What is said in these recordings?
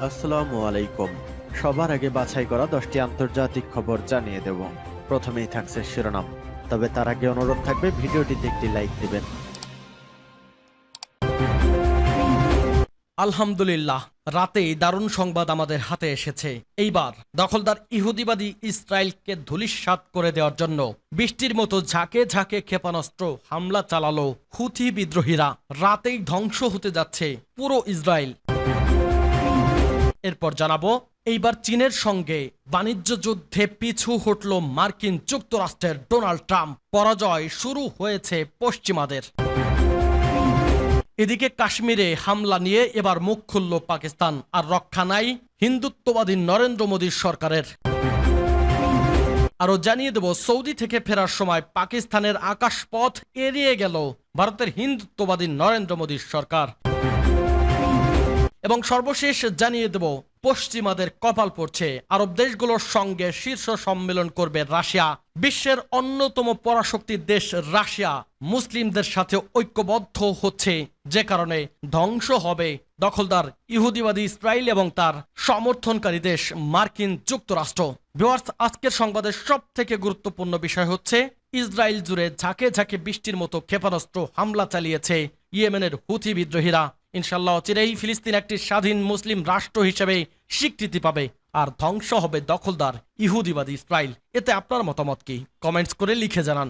আসসালামু আলাইকুম। সবার আগে বাছাই করা 10টি আন্তর্জাতিক খবর জানিয়ে দেব। প্রথমেই থাকছে শিরোনাম, তবে তার আগে অনুরোধ থাকবে ভিডিওটিতে একটি লাইক দিবেন। আলহামদুলিল্লাহ, রাতেই দারুণ সংবাদ আমাদের হাতে এসেছে। এইবার দখলদার ইহুদিবাদী ইসরায়েলকে ধূলিসাৎ করে দেওয়ার জন্য বৃষ্টির মতো ঝাঁকে ঝাঁকে ক্ষেপণাস্ত্র হামলা চালালো হুথি বিদ্রোহীরা। রাতেই ধ্বংস হতে যাচ্ছে পুরো ইসরায়েল। এরপর জানাবো, এইবার চীনের সঙ্গে বাণিজ্য যুদ্ধে পিছু হটল মার্কিন যুক্তরাষ্ট্রের ডোনাল্ড ট্রাম্প। পরাজয় শুরু হয়েছে পশ্চিমাদের। এদিকে কাশ্মীরে হামলা নিয়ে এবার মুখ খুলল পাকিস্তান, আর রক্ষা নাই হিন্দুত্ববাদী নরেন্দ্র মোদীর সরকারের। আরো জানিয়ে দেব, সৌদি থেকে ফেরার সময় পাকিস্তানের আকাশপথ এড়িয়ে গেল ভারতের হিন্দুত্ববাদী নরেন্দ্র মোদীর সরকার। এবং সর্বশেষ জানিয়ে দেব, পশ্চিমাদের কপাল পড়ছে, আরব দেশগুলোর সঙ্গে শীর্ষ সম্মেলন করবে রাশিয়া। বিশ্বের অন্যতম পরাশক্তির দেশ রাশিয়া মুসলিমদের সাথে ঐক্যবদ্ধ হচ্ছে, যে কারণে ধ্বংস হবে দখলদার ইহুদিবাদী ইসরায়েল এবং তার সমর্থনকারী দেশ মার্কিন যুক্তরাষ্ট্র। ভিউয়ার্স, আজকের সংবাদের সব থেকে গুরুত্বপূর্ণ বিষয় হচ্ছে, ইসরায়েল জুড়ে ঝাঁকে ঝাঁকে বৃষ্টির মতো ক্ষেপণাস্ত্র হামলা চালিয়েছে ইয়েমেনের হুথি বিদ্রোহীরা। ইনশাল্লাহ অচিরেই ফিলিস্তিন একটি স্বাধীন মুসলিম রাষ্ট্র হিসেবে স্বীকৃতি পাবে, আর ধ্বংস হবে দখলদার ইহুদিবাদী ইসরায়েল। এতে আপনার মতামত কি? কমেন্টস করে লিখে জানান।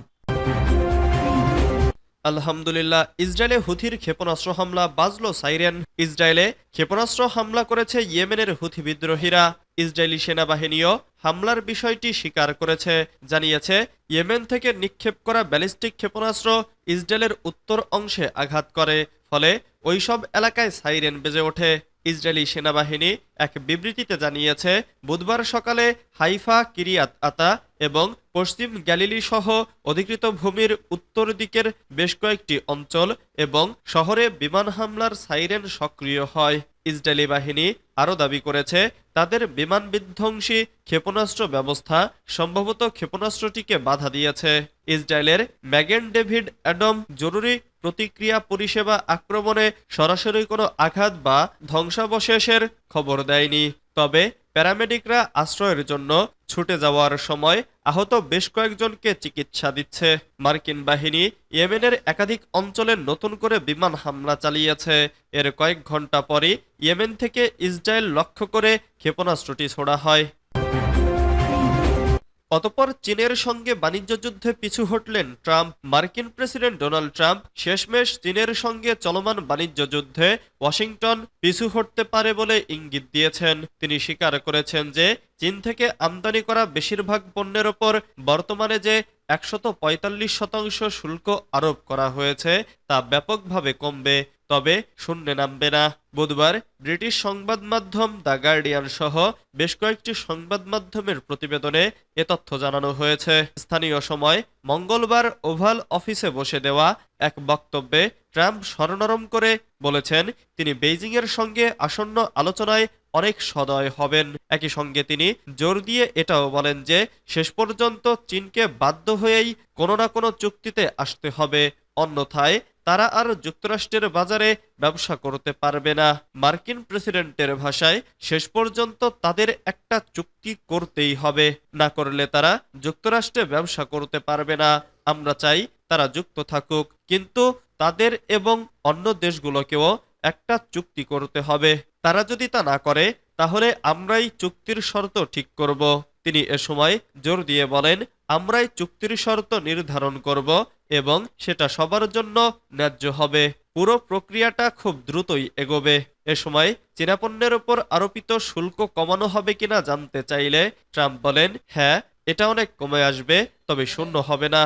আলহামদুলিল্লাহ, ইসরায়েলে হুথির ক্ষেপণাস্ত্র হামলা, বাজলো সাইরেন। ইসরায়েলে ক্ষেপণাস্ত্র হামলা করেছে ইয়েমেনের হুথি বিদ্রোহীরা। ইসরায়েলি সেনাবাহিনীও হামলার বিষয়টি স্বীকার করেছে, জানিয়েছে ইয়েমেন থেকে নিক্ষেপ করা ব্যালিস্টিক ক্ষেপণাস্ত্র ইসরায়েলের উত্তর অংশে আঘাত করে, ফলে ওইসব এলাকায় সাইরেন বেজে ওঠে। ইসরায়েলি সেনাবাহিনী এক বিবৃতিতে জানিয়েছে, বুধবার সকালে হাইফা, কিরিয়াত আতা এবং পশ্চিম গ্যালিলি সহ অধিকৃত ভূমির উত্তর দিকের বেশ কয়েকটি অঞ্চল এবং শহরে বিমান হামলার সাইরেন সক্রিয় হয়। ইসরায়েলি বাহিনী আরও দাবি করেছে, তাদের বিমান বিধ্বংসী ক্ষেপণাস্ত্র ব্যবস্থা সম্ভবত ক্ষেপণাস্ত্রটিকে বাধা দিয়েছে। ইসরায়েলের ম্যাগেন ডেভিড অ্যাডম জরুরি প্রতিক্রিয়া পরিষেবা আক্রমণে সরাসরি কোনো আঘাত বা ধ্বংসাবশেষের খবর দেয়নি, তবে প্যারামেডিকরা আশ্রয়ের জন্য ছুটে যাওয়ার সময় আহত বেশ কয়েকজনকে চিকিৎসা দিচ্ছে। মার্কিন বাহিনী ইয়েমেনের একাধিক অঞ্চলে নতুন করে বিমান হামলা চালিয়েছে। এর কয়েক ঘন্টা পরই ইয়েমেন থেকে ইসরায়েল লক্ষ্য করে ক্ষেপণাস্ত্রটি ছোড়া হয়। অতঃপর চীনের সঙ্গে বাণিজ্য যুদ্ধে পিছু হটলেন ট্রাম্প। মার্কিন প্রেসিডেন্ট ডোনাল্ড ট্রাম্প শেষমেশ চীনের সঙ্গে চলমান বাণিজ্য যুদ্ধে ওয়াশিংটন পিছু হটতে পারে বলে ইঙ্গিত দিয়েছেন। তিনি স্বীকার করেছেন যে চীন থেকে আমদানি করা বেশিরভাগ পণ্যের ওপর বর্তমানে যে 145% শুল্ক আরোপ করা হয়েছে তা ব্যাপকভাবে কমবে, তবে শূন্যে নামবে না। বুধবার ব্রিটিশ সংবাদ মাধ্যম দ্য গার্ডিয়ান সহ বেশ কয়েকটি সংবাদ মাধ্যমের প্রতিবেদনে এ তথ্য জানানো হয়েছে। স্থানীয় সময় মঙ্গলবার ওভাল অফিসে বসে দেওয়া এক বক্তব্যে ট্রাম্প সরনরম করে বলেছেন, তিনি বেইজিংয়ের সঙ্গে আসন্ন আলোচনায় অনেক সদয় হবেন। একই সঙ্গে তিনি জোর দিয়ে এটাও বলেন যে শেষ পর্যন্ত চীনকে বাধ্য হয়েই কোনো না কোনো চুক্তিতে আসতে হবে, অন্যথায় তারা আর যুক্তরাষ্ট্রের বাজারে ব্যবসা করতে পারবে না। মার্কিন প্রেসিডেন্টের ভাষায়, শেষ পর্যন্ত তাদের একটা চুক্তি করতেই হবে, না করলে তারা যুক্তরাষ্ট্রে ব্যবসা করতে পারবে না। আমরা চাই তারা যুক্ত থাকুক, কিন্তু তাদের এবং অন্য দেশগুলোকেও একটা চুক্তি করতে হবে। তারা যদি তা না করে তাহলে আমরাই চুক্তির শর্ত ঠিক করব। তিনি এ সময় জোর দিয়ে বলেন, আমরাই চুক্তির শর্ত নির্ধারণ করব এবং সেটা সবার জন্য ন্যায্য হবে। পুরো প্রক্রিয়াটা খুব দ্রুতই এগোবে। এ সময় চীনা পণ্যের ওপর আরোপিত শুল্ক কমানো হবে কিনা জানতে চাইলে ট্রাম্প বলেন, হ্যাঁ, এটা অনেক কমে আসবে, তবে শূন্য হবে না।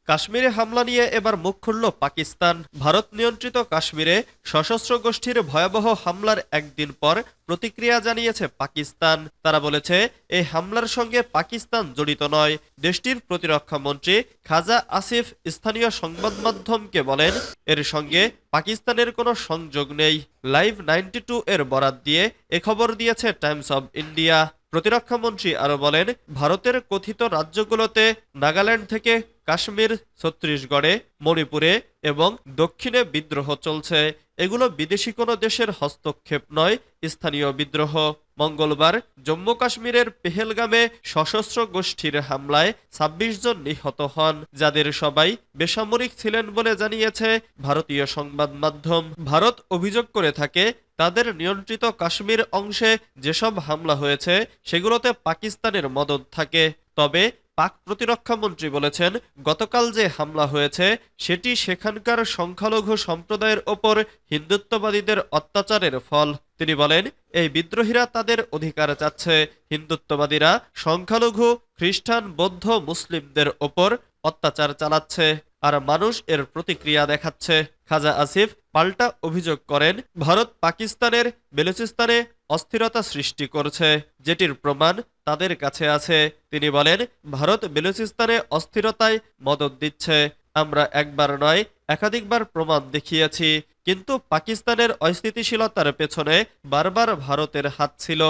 কাশ্মীরে হামলা নিয়ে এবার মুখ খুলল পাকিস্তান। ভারত নিয়ন্ত্রিত কাশ্মীরে সশস্ত্র গোষ্ঠীর ভয়াবহ হামলার একদিন পর প্রতিক্রিয়া জানিয়েছে পাকিস্তান। তারা বলেছে, এই হামলার সঙ্গে পাকিস্তান জড়িত নয়। দেশটির প্রতিরক্ষা মন্ত্রী খাজা আসিফ স্থানীয় সংবাদ মাধ্যমকে বলেন, এর সঙ্গে পাকিস্তানের কোনো সংযোগ নেই। লাইভ 92 এর বরাত দিয়ে এ খবর দিয়েছে টাইমস অব ইন্ডিয়া। প্রতিরক্ষা মন্ত্রী আরো বলেন, ভারতের কথিত রাজ্যগুলোতে নাগাল্যান্ড থেকে কাশ্মীর, ছত্তিশগড়ে, মণিপুরে এবং দক্ষিণে বিদ্রোহ চলছে। এগুলো বিদেশি কোনো দেশের হস্তক্ষেপ নয়, স্থানীয় বিদ্রোহ। মঙ্গলবার জম্মু কাশ্মীরের পেহেলগামে সশস্ত্র গোষ্ঠীর হামলায় ২৬ জন নিহত হন, যাদের সবাই বেসামরিক ছিলেন বলে জানিয়েছে ভারতীয় সংবাদ মাধ্যম। ভারত অভিযোগ করে থাকে তাদের নিয়ন্ত্রিত কাশ্মীর অংশে যেসব হামলা হয়েছে সেগুলোতে পাকিস্তানের মদদ থাকে। তবে পাক প্রতিরক্ষা মন্ত্রী বলেছেন, গতকাল যে হামলা হয়েছে সেটি সেখানকার সংখ্যালঘু সম্প্রদায়ের ওপর হিন্দুত্ববাদীদের অত্যাচারের ফল। তিনি বলেন, এই বিদ্রোহীরা তাদের অধিকার চাচ্ছে। হিন্দুত্ববাদীরা সংখ্যালঘু খ্রিস্টান, বৌদ্ধ, মুসলিমদের ওপর অত্যাচার চালাচ্ছে, আর মানুষ এর প্রতিক্রিয়া দেখাচ্ছে। খাজা আসিফ পাল্টা অভিযোগ করেন, ভারত পাকিস্তানের বেলুচিস্তানে অস্থিরতা সৃষ্টি করছে, যেটির প্রমাণ তাদের কাছে আছে। তিনি বলেন, ভারত বেলুচিস্তানে অস্থিরতায় মদদ দিচ্ছে। আমরা একবার নয় একাধিকবার প্রমাণ দেখিয়েছি, কিন্তু পাকিস্তানের অস্থিতিশীলতার পেছনে বারবার ভারতের হাত ছিল।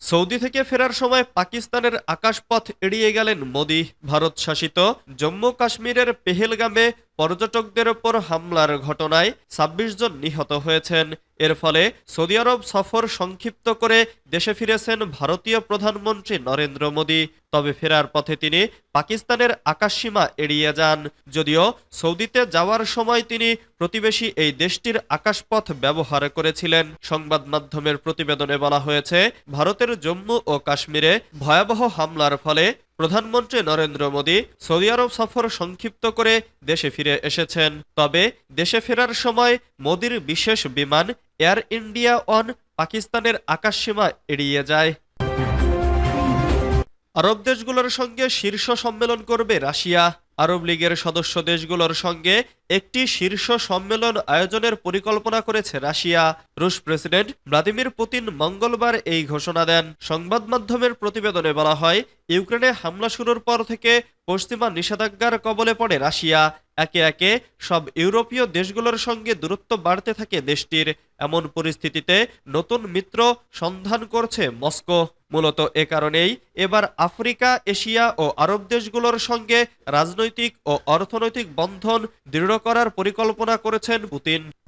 সৌদি থেকে ফেরার সময় পাকিস্তানের আকাশপথ এড়িয়ে গেলেন মোদি। ভারত শাসিত জম্মু কাশ্মীরের পেহেলগামে পর্যটকদের ওপর হামলার ঘটনায় ২৬ জন নিহত হয়েছেন। এর ফলে সৌদি আরব সফর সংক্ষিপ্ত করে দেশে ফিরেছেন ভারতীয় প্রধানমন্ত্রী নরেন্দ্র মোদি। তবে ফেরার পথে তিনি পাকিস্তানের আকাশসীমা এড়িয়ে যান। যদিও সৌদিতে যাওয়ার সময় তিনি প্রতিবেশী এই দেশটির আকাশপথ ব্যবহার করেছিলেন। সংবাদ মাধ্যমের প্রতিবেদনে বলা হয়েছে, ভারতের জম্মু ও কাশ্মীরে ভয়াবহ হামলার ফলে প্রধানমন্ত্রী নরেন্দ্র মোদি সৌদি আরব সফর সংক্ষিপ্ত করে দেশে ফিরে এসেছেন। তবে দেশে ফেরার সময় মোদির বিশেষ বিমান এয়ার ইন্ডিয়া ওয়ান পাকিস্তানের আকাশসীমা এড়িয়ে যায়। আরব দেশগুলোর সঙ্গে শীর্ষ সম্মেলন করবে রাশিয়া। আরব লীগের সদস্য দেশগুলোর সঙ্গে একটি শীর্ষ সম্মেলন আয়োজনের পরিকল্পনা করেছে রাশিয়া। রুশ প্রেসিডেন্ট ভ্লাদিমির পুতিন মঙ্গলবার এই ঘোষণা দেন। সংবাদ মাধ্যমের প্রতিবেদনে বলা হয়, ইউক্রেনে হামলা শুরুর পর থেকে পশ্চিমা নিষেধাজ্ঞার কবলে পড়ে রাশিয়া। একে একে সব ইউরোপীয় দেশগুলোর সঙ্গে দূরত্ব বাড়তে থাকে দেশটির। এমন পরিস্থিতিতে নতুন মিত্র সন্ধান করছে মস্কো। মূলত এ কারণেই এবার আফ্রিকা, এশিয়া ও আরব দেশগুলোর সঙ্গে রাজনৈতিক ও অর্থনৈতিক বন্ধন দৃঢ় করার পরিকল্পনা করেছেন পুতিন।